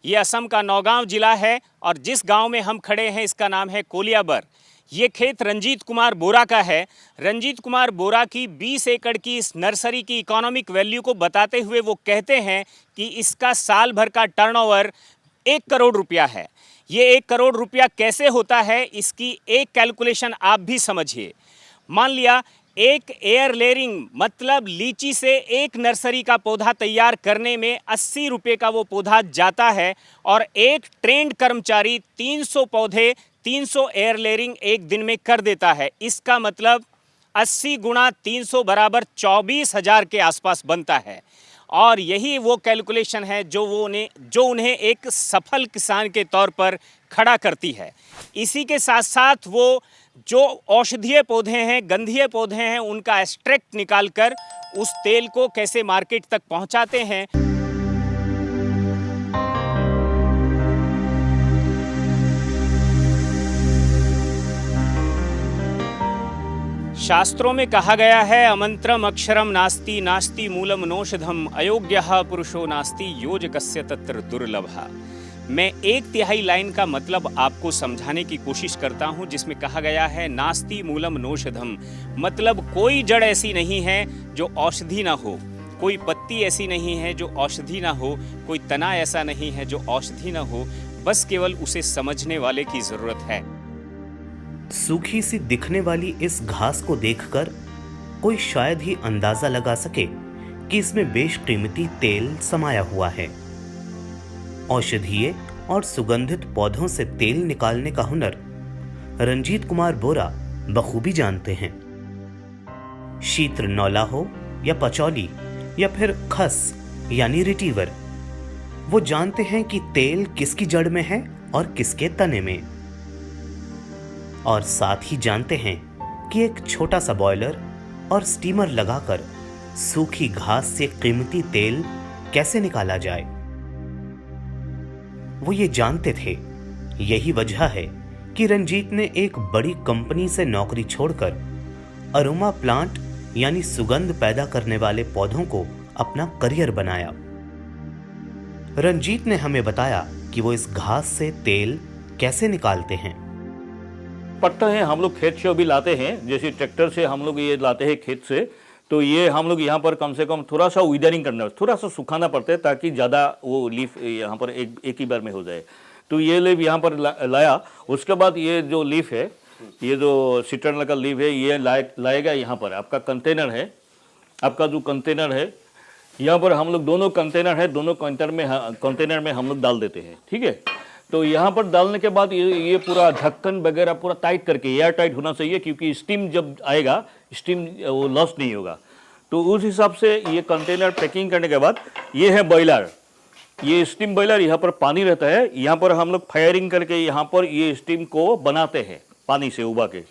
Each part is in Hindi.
ये असम का नौगांव जिला है और जिस गांव में हम खड़े हैं इसका नाम है कोलियाबर। ये खेत रंजीत कुमार बोरा का है। रंजीत कुमार बोरा की 20 एकड़ की इस नर्सरी की इकोनॉमिक वैल्यू को बताते हुए वो कहते हैं कि इसका साल भर का टर्नओवर 1 करोड़ रुपया है। ये 1 करोड़ रुपया कैसे होता है, इसकी एक कैलकुलेशन आप भी समझिए। मान लिया एक एयर लेयरिंग मतलब लीची से एक नर्सरी का पौधा तैयार करने में 80 रुपये का वो पौधा जाता है और एक ट्रेंड कर्मचारी 300 पौधे 300 एयर लेयरिंग एक दिन में कर देता है। इसका मतलब 80 गुणा 300 बराबर 24,000 के आसपास बनता है। और यही वो कैलकुलेशन है जो उन्हें एक सफल किसान के तौर पर खड़ा करती है। इसी के साथ साथ वो जो औषधीय पौधे हैं, गंधीय पौधे हैं, उनका एक्सट्रैक्ट निकालकर उस तेल को कैसे मार्केट तक पहुंचाते हैं। शास्त्रों में कहा गया है अमंत्रम अक्षरम नास्ति नास्ति मूलम नौषधम अयोग्यः पुरुषो नास्ति योजकस्य तत्र दुर्लभः। मैं 1/3 लाइन का मतलब आपको समझाने की कोशिश करता हूं, जिसमें कहा गया है नास्ति मूलम नौषधम, मतलब कोई जड़ ऐसी नहीं है जो औषधि ना हो, कोई पत्ती ऐसी नहीं है जो औषधि ना हो, कोई तना ऐसा नहीं है जो औषधि ना हो, बस केवल उसे समझने वाले की जरूरत है। सूखी सी दिखने वाली इस घास को देखकर कोई शायद ही अंदाजा लगा सके कि इसमें बेशकीमती तेल समाया हुआ है। औषधीय और सुगंधित पौधों से तेल निकालने का हुनर रंजीत कुमार बोरा बखूबी जानते हैं। शीत्र नौला हो या पचौली या फिर खस यानी रिटीवर, वो जानते हैं कि तेल किसकी जड़ में है और किसके तने में, और साथ ही जानते हैं कि एक छोटा सा बॉयलर और स्टीमर लगाकर सूखी घास से कीमती तेल कैसे निकाला जाए। वो ये जानते थे। यही वजह है कि रंजीत ने एक बड़ी कंपनी से नौकरी छोड़कर अरोमा प्लांट यानी सुगंध पैदा करने वाले पौधों को अपना करियर बनाया। रंजीत ने हमें बताया कि वो इस घास से तेल कैसे निकालते हैं। पट्टा है, हम लोग खेत से अभी लाते हैं, जैसे ट्रैक्टर से हम लोग ये लाते हैं खेत से, तो ये हम लोग यहाँ पर कम से कम थोड़ा सा विदरिंग करना, थोड़ा सा सुखाना पड़ता है ताकि ज़्यादा वो लीफ यहाँ पर एक ही बार में हो जाए। तो ये लीफ यहाँ पर लाया, उसके बाद ये जो लीफ है, ये जो सिट्रनल का लीफ है, ये लाएगा यहाँ पर। आपका कंटेनर है, आपका जो कंटेनर है यहाँ पर हम लोग दोनों कंटेनर है, दोनों कंटेनर में हम लोग डाल देते हैं, ठीक है। तो यहाँ पर डालने के बाद ये पूरा ढक्कन वगैरह पूरा टाइट करके एयर टाइट होना चाहिए, क्योंकि स्टीम जब आएगा स्टीम वो लॉस नहीं होगा। तो उस हिसाब से ये कंटेनर पैकिंग करने के बाद ये है बॉयलर, ये स्टीम बॉयलर, यहाँ पर पानी रहता है, यहाँ पर हम लोग फायरिंग करके यहाँ पर ये स्टीम को बनाते हैं पानी से उबा के।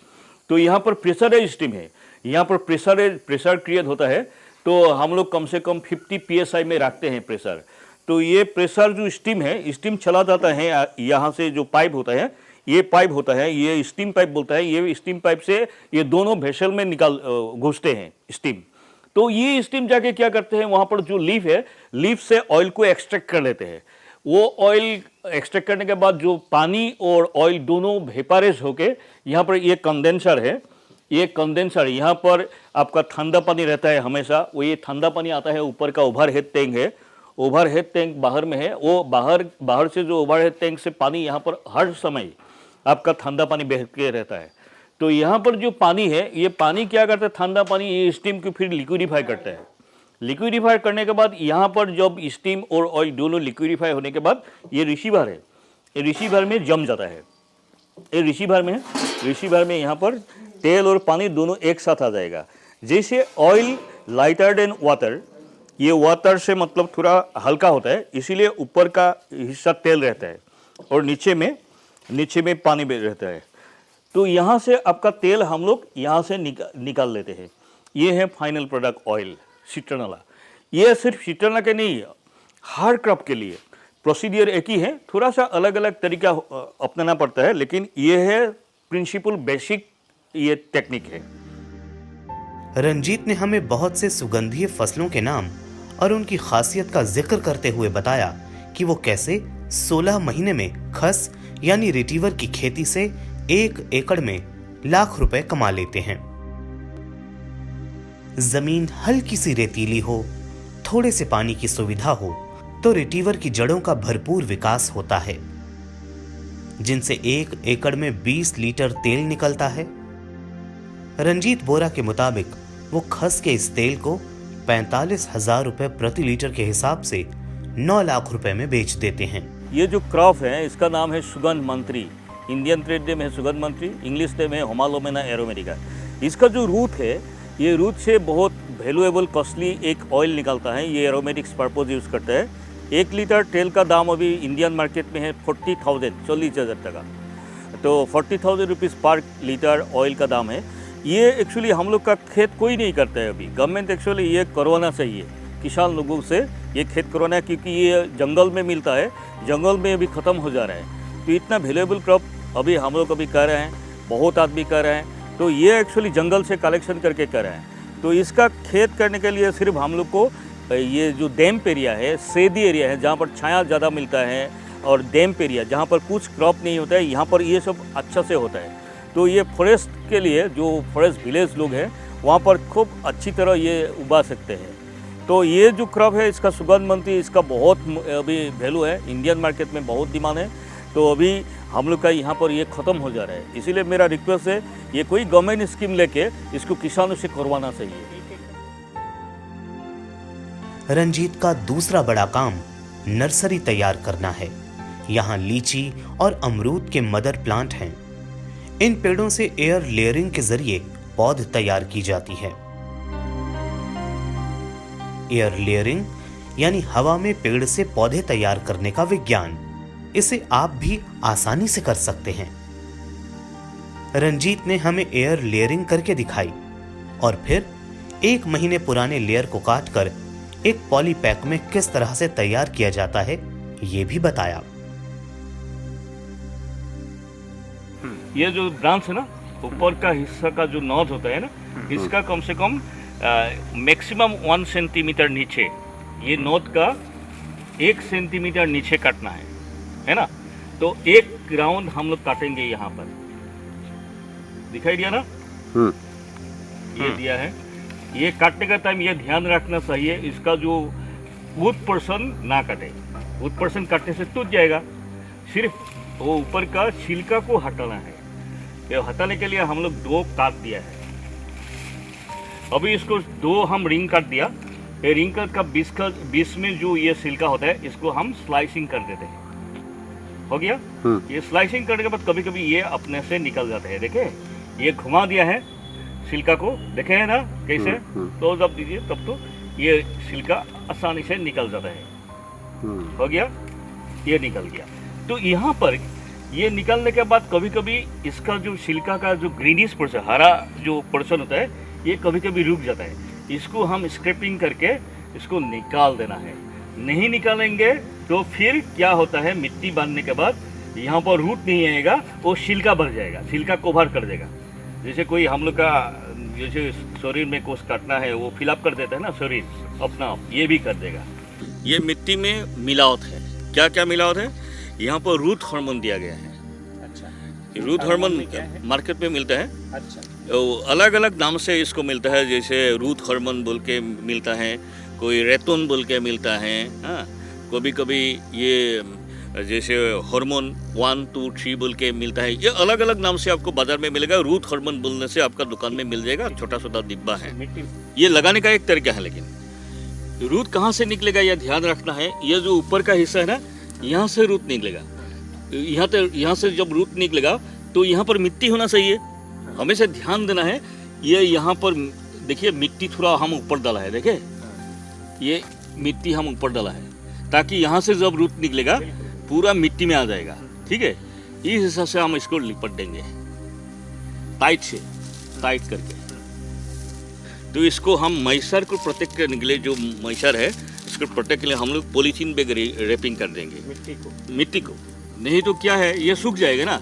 तो यहाँ पर प्रेशराइज स्टीम है, यहाँ पर प्रेशर क्रिएट होता है। तो हम लोग कम से कम 50 PSI में रखते हैं प्रेशर। तो ये प्रेशर जो स्टीम है, स्टीम चला जाता है यहाँ से, जो पाइप होता है, ये पाइप होता है, ये स्टीम पाइप बोलता है। ये स्टीम पाइप से ये दोनों वेसल में घुसते हैं स्टीम। तो ये स्टीम जाके क्या करते हैं, वहाँ पर जो लीफ है, लीफ से ऑयल को एक्सट्रैक्ट कर लेते हैं। वो ऑयल एक्सट्रैक्ट करने के बाद जो पानी और ऑयल दोनों वेपराइज होके यहाँ पर ये कंडेंसर है, ये कंडेंसर यहाँ पर आपका ठंडा पानी रहता है हमेशा। वो ये ठंडा पानी आता है, ऊपर का ओवरहेड टैंक है, ओवरहेड टैंक बाहर में है, वो बाहर से जो ओवरहेड टैंक से पानी यहाँ पर हर समय आपका ठंडा पानी बह के रहता है। तो यहाँ पर जो पानी है, ये पानी क्या करता है, ठंडा पानी ये स्टीम को फिर लिक्विडिफाई करता है। लिक्विडिफाई करने के बाद यहाँ पर जब स्टीम और ऑयल दोनों लिक्विडिफाई होने के बाद ये रिसीवर है, ये रिसीवर में जम जाता है। ये रिसीवर में यहाँ पर तेल और पानी दोनों एक साथ आ जाएगा। जैसे ऑयल लाइटर देन वाटर, ये वाटर से मतलब थोड़ा हल्का होता है, इसीलिए ऊपर का हिस्सा तेल रहता है और नीचे में पानी रहता है। तो यहाँ से आपका तेल हम लोग यहाँ से निकाल लेते हैं। ये है फाइनल प्रोडक्ट ऑयल सिट्रनला। ये सिर्फ सिट्रनला के नहीं, हर क्रॉप के लिए प्रोसीडियर एक ही है, थोड़ा सा अलग अलग तरीका अपनाना पड़ता है, लेकिन ये है प्रिंसिपल, बेसिक ये टेक्निक है। रंजीत ने हमें बहुत से सुगंधीय फसलों के नाम और उनकी खासियत का जिक्र करते हुए बताया कि वो कैसे 16 महीने में खस यानी रिटीवर की खेती से 1 एकड़ में लाख रुपए कमा लेते हैं। जमीन हल्की सी रेतीली हो, थोड़े से पानी की सुविधा हो तो रिटीवर की जड़ों का भरपूर विकास होता है, जिनसे 1 एकड़ में 20 लीटर तेल निकलता है। रंजीत बोरा के मुताबिक वो खस के इस तेल को 45,000 रुपए प्रति लीटर के हिसाब से 9 लाख रुपए में बेच देते हैं। ये जो क्रॉप है इसका नाम है सुगंध मंत्री। इंडियन ट्रेड नेम है सुगंध मंत्री, इंग्लिश नेम है होमालोमेना एरोमेटिका। इसका जो रूट है, ये रूट से बहुत वैल्यूएबल कॉस्टली एक ऑयल निकलता है। ये एरोमेटिक्स पर्पज यूज़ करता है। 1 लीटर तेल का दाम अभी इंडियन मार्केट में है 40,000, 40,000 टका। तो 40,000 रुपीज़ पर लीटर ऑयल का दाम है। ये एक्चुअली हम लोग का खेत कोई नहीं करता है अभी। गवर्नमेंट एक्चुअली ये करवाना चाहिए किसान लोगों से, ये खेत करवाना है, क्योंकि ये जंगल में मिलता है, जंगल में अभी ख़त्म हो जा रहा है। तो इतना वैल्यूएबल क्रॉप अभी हम लोग अभी कर रहे हैं, बहुत आदमी कर रहे हैं। तो ये एक्चुअली जंगल से कलेक्शन करके कर रहे हैं। तो इसका खेत करने के लिए सिर्फ हम लोग को ये जो डैम्प एरिया है, सेदी एरिया है, जहाँ पर छाया ज़्यादा मिलता है, और डैम्प एरिया जहाँ पर कुछ क्रॉप नहीं होता है, यहाँ पर ये सब अच्छा से होता है। तो ये फॉरेस्ट के लिए जो फॉरेस्ट विलेज लोग हैं वहाँ पर खूब अच्छी तरह ये उगा सकते हैं। तो ये जो क्रॉप है इसका सुगंध मंत्री, इसका बहुत अभी वैल्यू है, इंडियन मार्केट में बहुत डिमांड है। तो अभी हम लोग का यहाँ पर ये ख़त्म हो जा रहा है। इसीलिए मेरा रिक्वेस्ट है, ये कोई गवर्नमेंट स्कीम लेके इसको किसानों से करवाना चाहिए। रंजीत का दूसरा बड़ा काम नर्सरी तैयार करना है। यहाँ लीची और अमरूद के मदर प्लांट हैं। इन पेड़ों से एयर लेयरिंग के जरिए पौध तैयार की जाती है। एयर लेयरिंग यानी हवा में पेड़ से पौधे तैयार करने का विज्ञान। इसे आप भी आसानी से कर सकते हैं। रंजीत ने हमें एयर लेयरिंग करके दिखाई और फिर 1 महीने पुराने लेयर को काटकर एक पॉली पैक में किस तरह से तैयार किया जाता है ये भी बताया। ये जो ब्रांच है ना, ऊपर का हिस्सा का जो नोज होता है ना, इसका कम से कम मैक्सिमम 1 सेंटीमीटर नीचे, ये नोज का 1 सेंटीमीटर नीचे काटना है ना। तो 1 राउंड हम लोग काटेंगे यहाँ पर, दिखाई दिया ना, ये दिया है। ये काटने का टाइम ये ध्यान रखना चाहिए, इसका जो वुड पोर्शन ना काटे। वुड पोर्शन काटने से टूट जाएगा। सिर्फ वो ऊपर का छिलका को हटाना है। ये हटाने के लिए हम लोग 2 काट दिया है। अभी इसको 2 हम रिंग काट दिया। ये रिंग कट का बीच में जो ये छिलका होता है, इसको हम स्लाइसिंग कर देते हैं। हो गया। ये स्लाइसिंग करने के बाद कभी कभी ये अपने से निकल जाते हैं। देखे, ये घुमा दिया है छिलका को, देखे है ना कैसे। तो जब दीजिए तब तो ये छिलका आसानी से निकल जाता है। हो गया, ये निकल गया। तो यहाँ पर ये निकलने के बाद कभी कभी इसका जो छिलका का जो ग्रीनिश पोर्शन, हरा जो पोर्शन होता है, ये कभी कभी रुक जाता है। इसको हम स्क्रैपिंग करके इसको निकाल देना है। नहीं निकालेंगे तो फिर क्या होता है, मिट्टी बांधने के बाद यहाँ पर रूट नहीं आएगा, वो छिलका भर जाएगा, छिलका कवर कर देगा। जैसे कोई हम लोग का जैसे शरीर में कुछ काटना है, वो फिलअप कर देता है ना शरीर अपना आप, ये भी कर देगा। ये मिट्टी में मिलावट है। क्या क्या मिलावट है? यहाँ पर रूट हार्मोन दिया गया है। अच्छा, रूट हार्मोन मार्केट में मिलता है। अच्छा, अलग अलग नाम से इसको मिलता है। जैसे रूट हार्मोन बोल के मिलता है, कोई रेतोन बोल के मिलता है। हाँ, कभी कभी ये जैसे हार्मोन 1, 2, 3 बोल के मिलता है। ये अलग अलग नाम से आपको बाजार में मिलेगा। रूट हार्मोन बोलने से आपका दुकान में मिल जाएगा, छोटा छोटा डिब्बा है। ये लगाने का एक तरीका है, लेकिन रूट कहाँ से निकलेगा यह ध्यान रखना है। ये जो ऊपर का हिस्सा है ना, यहाँ से रूट निकलेगा। यहाँ से जब रूट निकलेगा तो यहाँ पर मिट्टी होना चाहिए। हमेशा ध्यान देना है। ये यहाँ पर देखिए मिट्टी थोड़ा हम ऊपर डाला है, देखिए ये मिट्टी हम ऊपर डाला है, ताकि यहाँ से जब रूट निकलेगा पूरा मिट्टी में आ जाएगा। ठीक है, इस हिसाब से हम इसको लिपट देंगे टाइट से, टाइट करके। तो इसको हम मच्छर को प्रोटेक्ट करने के लिए, जो मच्छर है इसको प्रोटेक्ट के लिए हम लोग पॉलीथीन पे रैपिंग कर देंगे मिट्टी को। नहीं तो क्या है, ये सूख जाएगा ना।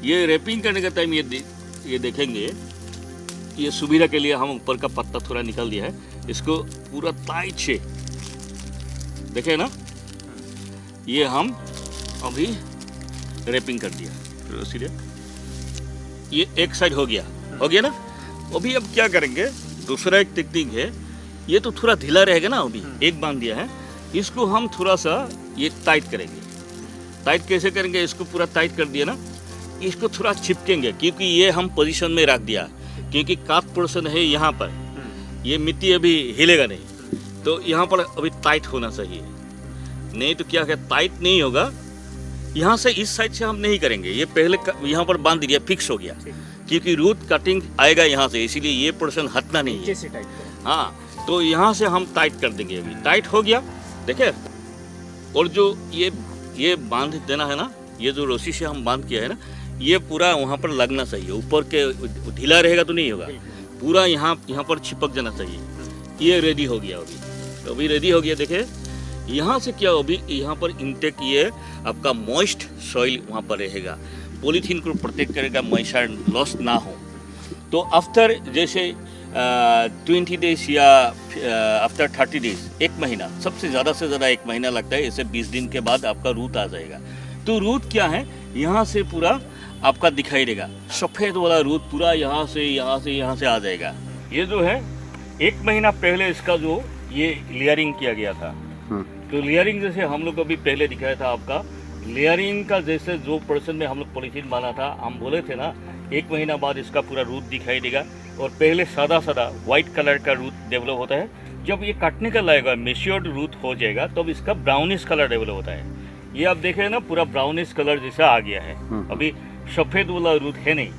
ये रैपिंग करने का टाइम ये देखेंगे, ये सुविधा के लिए हम ऊपर का पत्ता थोड़ा निकाल दिया है। इसको पूरा टाइट से देखे ना, ये हम अभी रैपिंग कर दिया सीधे, ये एक साइड हो गया ना। अभी अब क्या करेंगे, दूसरा एक टेक्निक है, ये तो थोड़ा ढीला रहेगा ना, अभी एक बांध दिया है, इसको हम थोड़ा सा ये टाइट करेंगे। टाइट कैसे करेंगे, इसको पूरा टाइट कर दिया ना, इसको थोड़ा चिपकेंगे, क्योंकि ये हम पोजीशन में रख दिया, क्योंकि काट पोर्शन है यहाँ पर, ये मिट्टी अभी हिलेगा नहीं, तो यहाँ पर अभी टाइट होना चाहिए, नहीं तो क्या है टाइट नहीं होगा। यहाँ से इस साइड से हम नहीं करेंगे, ये पहले यहाँ पर बांध दिया, फिक्स हो गया, क्योंकि रूट कटिंग आएगा यहाँ से, इसीलिए ये पोर्शन हटना नहीं है। हाँ, तो यहाँ से हम टाइट कर देंगे। अभी टाइट हो गया, देखे। और जो ये बांध देना है ना, ये जो रस्सी से हम बांध किया है ना, ये पूरा वहाँ पर लगना चाहिए, ऊपर के ढीला रहेगा तो नहीं होगा, पूरा यहाँ पर चिपक जाना चाहिए। ये रेडी हो गया, अभी रेडी हो गया। देखे यहाँ से क्या, अभी यहाँ पर इंटेक ये आपका मॉइस्ट सॉइल वहाँ पर रहेगा, पॉलीथीन को प्रोटेक्ट करेगा, मॉइस्चर लॉस ना हो। तो आफ्टर जैसे 20 डेज या आफ्टर 30 डेज, एक महीना, सबसे ज़्यादा से ज़्यादा एक महीना लगता है, इसे 20 दिन के बाद आपका रूट आ जाएगा। तो रूट क्या है, यहाँ से पूरा आपका दिखाई देगा, सफ़ेद वाला रूट पूरा यहाँ से आ जाएगा। ये जो है 1 महीना पहले इसका जो ये लेयरिंग किया गया था, तो लेयरिंग जैसे हम लोग अभी पहले दिखाया था आपका, लेयरिंग का जैसे जो पर्सन में हम लोग पॉलीथीन बना था, हम बोले थे ना 1 महीना बाद इसका पूरा रूट दिखाई देगा। और पहले सादा वाइट कलर का रूट डेवलप होता है, जब ये काटने का लगेगा, मेच्योर्ड रूट हो जाएगा, तब इसका ब्राउनिश कलर डेवलप होता है। ये आप देख रहे हैं ना, पूरा ब्राउनिश कलर जैसा आ गया है, अभी सफ़ेद वाला रूट है नहीं,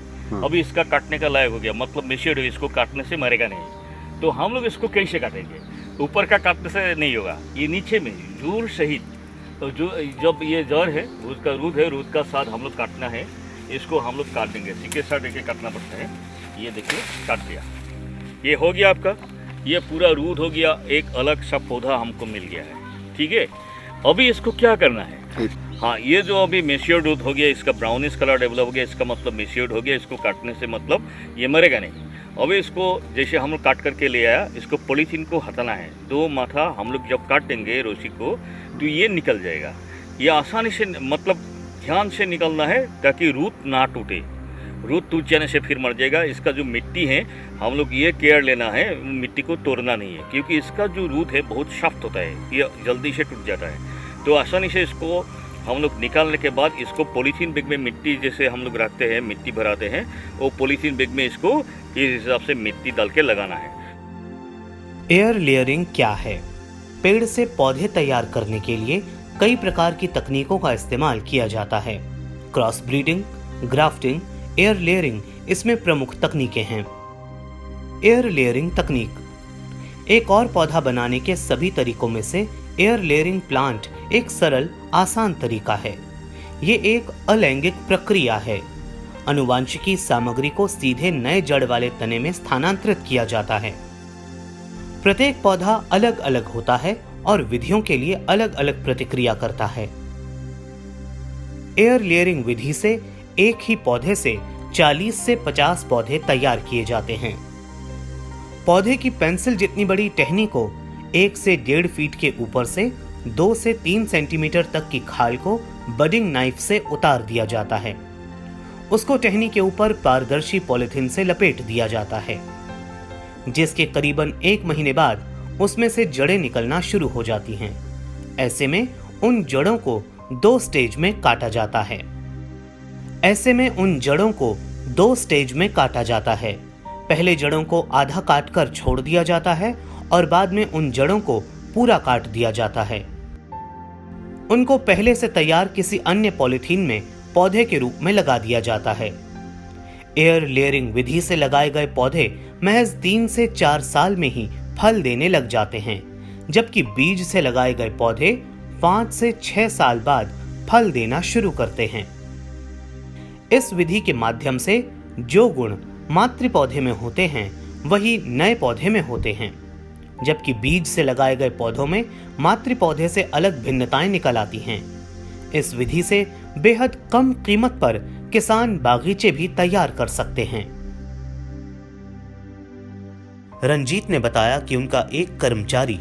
अभी इसका काटने का लायक हो गया, मतलब मेच्योर्ड, इसको काटने से मरेगा नहीं। तो हम लोग इसको कैसे काटेंगे, ऊपर का काटने से नहीं होगा, ये नीचे में जूर सहित, तो जो जब ये जड़ है, उसका रूट है, रूट का साथ हम लोग काटना है, इसको हम लोग काट देंगे, सीके साथ देके काटना पड़ता है। ये देखिए काट दिया, ये हो गया आपका, ये पूरा रूट हो गया, एक अलग सा पौधा हमको मिल गया है। ठीक है, अभी इसको क्या करना है, हाँ, ये जो अभी मेच्योर्ड रूट हो गया, इसका ब्राउनिश कलर डेवलप हो गया, इसका मतलब मेच्योर्ड हो गया, इसको काटने से मतलब ये मरेगा नहीं। अभी इसको जैसे हम लोग काट करके ले आया, इसको पॉलीथीन को हटाना है, 2 माथा हम लोग जब काट देंगे रस्सी को, तो ये निकल जाएगा। ये आसानी से, मतलब ध्यान से निकलना है, ताकि रूट ना टूटे, रूट टूट जाने से फिर मर जाएगा। इसका जो मिट्टी है, हम लोग ये केयर लेना है, मिट्टी को तोड़ना नहीं है, क्योंकि इसका जो रूट है बहुत सख्त होता है, ये जल्दी से टूट जाता है। तो आसानी से इसको हम लोग निकालने के बाद, इसको पॉलीथीन बैग में मिट्टी जैसे हम लोग रखते हैं, मिट्टी भराते हैं, वो पॉलीथीन बैग में इसको इस हिसाब से मिट्टी डाल के लगाना है। एयर लेयरिंग क्या है? पेड़ से पौधे तैयार करने के लिए कई प्रकार की तकनीकों का इस्तेमाल किया जाता है। Cross breeding, grafting, air layering इसमें प्रमुख तकनीकें हैं। एयर लेयरिंग तकनीक एक और पौधा बनाने के सभी तरीकों में से एयर लेयरिंग प्लांट एक सरल, आसान तरीका है। ये एक अलैंगिक प्रक्रिया है। अनुवांशिकी सामग्री को सीधे नए जड़ वाले तने में स्थानांतरित किया जाता है। प्रत्येक पौधा अलग अलग होता है और विधियों के लिए अलग अलग प्रतिक्रिया करता है। एयर लेयरिंग विधि से एक ही पौधे से 40 से 50 पौधे तैयार किए जाते हैं। पौधे की पेंसिल जितनी बड़ी टहनी को 1 से 1.5 फीट के ऊपर से 2 से 3 सेंटीमीटर तक की खाल को बडिंग नाइफ से उतार दिया जाता है। उसको टहनी के ऊपर पारदर्शी पॉलिथीन से लपेट दिया जाता है, जिसके करीबन 1 महीने बाद उसमें से जड़ें निकलना शुरू हो जाती हैं। ऐसे में उन जड़ों को 2 स्टेज में काटा जाता है। पहले जड़ों को आधा काट कर छोड़ दिया जाता है और बाद में उन जड़ों को पूरा काट दिया जाता है। उनको पहले से तैयार किसी अन्य पॉलीथीन में पौधे के रूप में लगा दिया जाता है। एयर लेयरिंग विधि से लगाए गए पौधे महज 3 से 4 साल में ही फल देने लग जाते हैं, जबकि बीज से लगाए गए पौधे 5 से 6 साल बाद फल देना शुरू करते हैं। इस विधि के माध्यम से जो गुण मातृ पौधे में होते हैं वही नए पौधे में होते हैं, जबकि बीज से लगाए गए पौधों में मातृ पौधे से अलग भिन्नताएं निकल आती हैं। इस विधि से बेहद कम कीमत पर किसान बागीचे भी तैयार कर सकते हैं। रंजीत ने बताया कि उनका एक कर्मचारी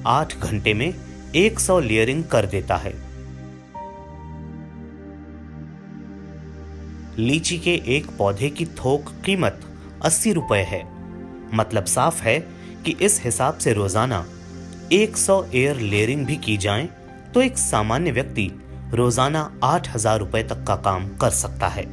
8 घंटे में 100 लेयरिंग कर देता है। लीची के एक पौधे की थोक कीमत 80 रुपए है। मतलब साफ है कि इस हिसाब से रोजाना 100 एयर लेयरिंग भी की जाए तो एक सामान्य व्यक्ति रोजाना 8,000 रुपए तक का काम कर सकता है।